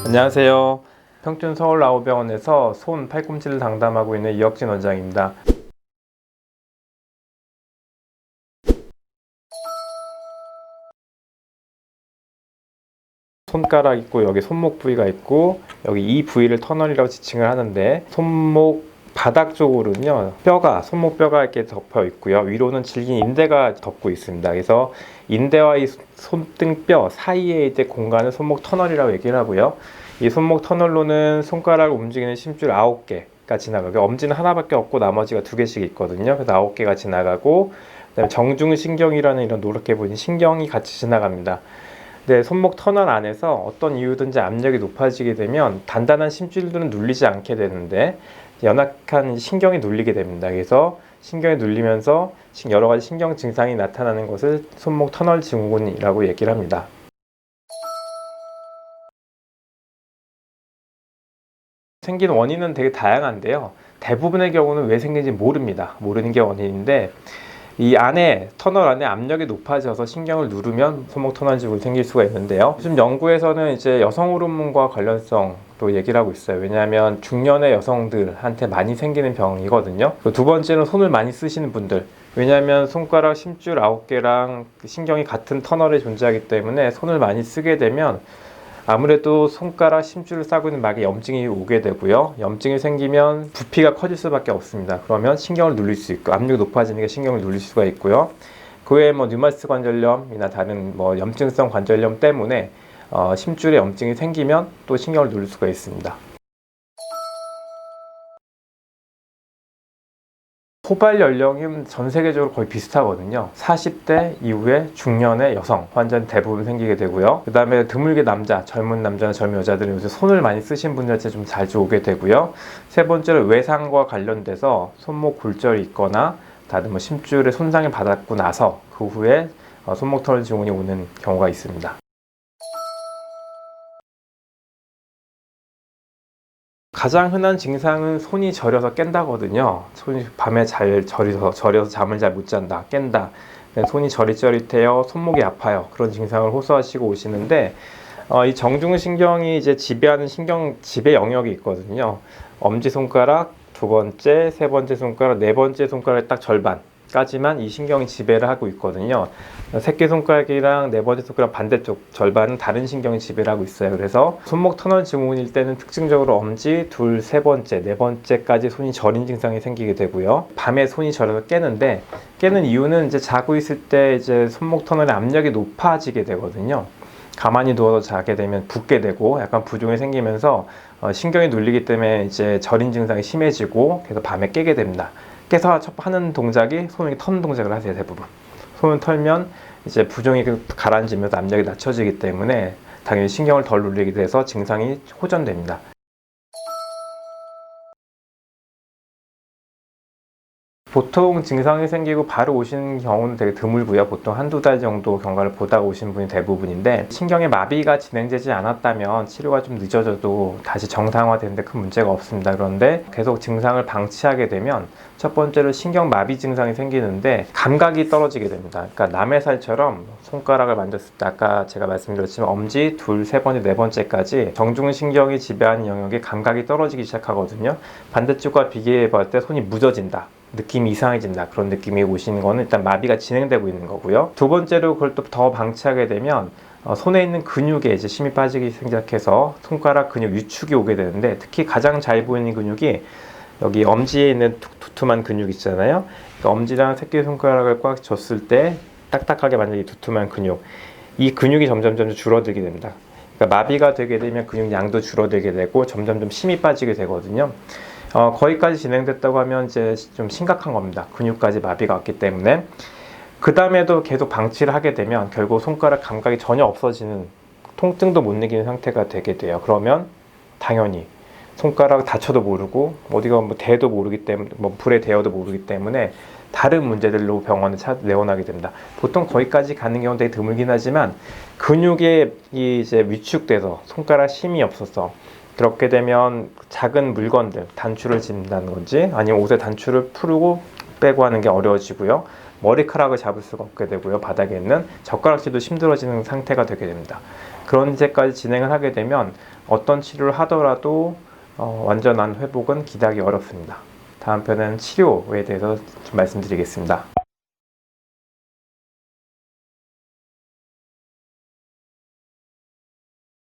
안녕하세요. 평촌 서울아우병원에서 손 팔꿈치를 상담하고 있는 이혁진 원장입니다. 손가락 있고 여기 손목 부위가 있고 여기 이 부위를 터널이라고 지칭을 하는데, 손목 바닥 쪽으로는요 손목 뼈가 이렇게 덮여 있고요, 위로는 질긴 인대가 덮고 있습니다. 그래서 인대와 이 손등뼈 사이에 이제 공간을 손목 터널이라고 얘기를 하고요, 이 손목 터널로는 손가락을 움직이는 심줄 9개가 지나가고, 엄지는 하나밖에 없고 나머지가 2개씩 있거든요. 그래서 9개가 지나가고, 그다음에 정중신경이라는 이런 노랗게 보이는 신경이 같이 지나갑니다. 네, 손목 터널 안에서 어떤 이유든지 압력이 높아지게 되면 단단한 심줄들은 눌리지 않게 되는데 연약한 신경이 눌리게 됩니다. 그래서 신경이 눌리면서 여러 가지 신경 증상이 나타나는 것을 손목 터널 증후군이라고 얘기를 합니다. 생긴 원인은 되게 다양한데요. 대부분의 경우는 왜 생긴지 모릅니다. 모르는 게 원인인데, 이 안에 터널 안에 압력이 높아져서 신경을 누르면 손목 터널 증후군이 생길 수가 있는데요. 요즘 연구에서는 이제 여성 호르몬과 관련성도 얘기를 하고 있어요. 왜냐하면 중년의 여성들한테 많이 생기는 병이거든요. 두 번째는 손을 많이 쓰시는 분들, 왜냐하면 손가락 심줄 9개랑 신경이 같은 터널에 존재하기 때문에 손을 많이 쓰게 되면 아무래도 손가락 심줄을 싸고 있는 막에 염증이 오게 되고요. 염증이 생기면 부피가 커질 수밖에 없습니다. 그러면 신경을 눌릴 수 있고, 압력이 높아지니까 신경을 눌릴 수가 있고요. 그 외에 류마티스 관절염이나 다른 염증성 관절염 때문에 심줄에 염증이 생기면 또 신경을 누를 수가 있습니다. 포발 연령은 전 세계적으로 거의 비슷하거든요. 40대 이후에 중년의 여성 환자는 대부분 생기게 되고요. 그 다음에 드물게 젊은 남자나 젊은 여자들은 요새 손을 많이 쓰신 분들한테 좀 자주 오게 되고요. 세 번째로 외상과 관련돼서 손목 골절이 있거나 다른 심줄에 손상을 받았고 나서 그 후에 손목 터널 증후군이 오는 경우가 있습니다. 가장 흔한 증상은 손이 저려서 깬다거든요. 손이 밤에 잘 저려서 잠을 잘 못 잔다, 깬다. 손이 저릿저릿해요, 손목이 아파요. 그런 증상을 호소하시고 오시는데, 이 정중신경이 이제 지배하는 신경 지배 영역이 있거든요. 엄지손가락, 두 번째, 세 번째 손가락, 네 번째 손가락 딱 절반까지만 이 신경이 지배를 하고 있거든요. 새끼손가락이랑 네 번째 손가락 반대쪽 절반은 다른 신경이 지배를 하고 있어요. 그래서 손목 터널 증후군일 때는 특징적으로 엄지 둘, 세 번째, 네 번째까지 손이 저린 증상이 생기게 되고요. 밤에 손이 저려서 깨는 이유는 이제 자고 있을 때 이제 손목 터널의 압력이 높아지게 되거든요. 가만히 누워서 자게 되면 붓게 되고 약간 부종이 생기면서 신경이 눌리기 때문에 이제 저린 증상이 심해지고, 그래서 밤에 깨게 됩니다. 깨서 하는 동작이 손을 이렇게 터는 동작을 하세요. 대부분 손을 털면 이제 부종이 가라앉으면서 압력이 낮춰지기 때문에 당연히 신경을 덜 눌리게 돼서 증상이 호전됩니다. 보통 증상이 생기고 바로 오시는 경우는 되게 드물고요. 보통 한두 달 정도 경과를 보다가 오신 분이 대부분인데, 신경의 마비가 진행되지 않았다면 치료가 좀 늦어져도 다시 정상화되는데 큰 문제가 없습니다. 그런데 계속 증상을 방치하게 되면 첫 번째로 신경 마비 증상이 생기는데 감각이 떨어지게 됩니다. 그러니까 남의 살처럼 손가락을 만졌을 때 아까 제가 말씀드렸지만 엄지 둘, 세 번째, 네 번째까지 정중신경이 지배하는 영역에 감각이 떨어지기 시작하거든요. 반대쪽과 비교해 볼 때 손이 무뎌진다, 느낌이 이상해진다, 그런 느낌이 오시는 거는 일단 마비가 진행되고 있는 거고요. 두 번째로 그걸 또 더 방치하게 되면 손에 있는 근육에 이제 힘이 빠지기 시작해서 손가락 근육 위축이 오게 되는데, 특히 가장 잘 보이는 근육이 여기 엄지에 있는 두툼한 근육 있잖아요. 그러니까 엄지랑 새끼손가락을 꽉 줬을 때 딱딱하게 만든 이 두툼한 근육, 이 근육이 점점 줄어들게 됩니다. 그러니까 마비가 되게 되면 근육 양도 줄어들게 되고 점점 힘이 빠지게 되거든요. 거기까지 진행됐다고 하면 이제 좀 심각한 겁니다. 근육까지 마비가 왔기 때문에. 그 다음에도 계속 방치를 하게 되면 결국 손가락 감각이 전혀 없어지는, 통증도 못 느끼는 상태가 되게 돼요. 그러면 당연히 손가락 다쳐도 모르고 어디가 대도 모르기 때문에, 불에 대어도 모르기 때문에 다른 문제들로 병원에 내원하게 됩니다. 보통 거기까지 가는 경우는 되게 드물긴 하지만 근육에 이제 위축돼서 손가락 힘이 없어서 그렇게 되면 작은 물건들, 단추를 집는다는 건지 아니면 옷의 단추를 풀고 빼고 하는 게 어려워지고요. 머리카락을 잡을 수가 없게 되고요. 바닥에 있는 젓가락질도 힘들어지는 상태가 되게 됩니다. 그런 이제까지 진행을 하게 되면 어떤 치료를 하더라도 완전한 회복은 기대하기 어렵습니다. 다음 편은 치료에 대해서 좀 말씀드리겠습니다.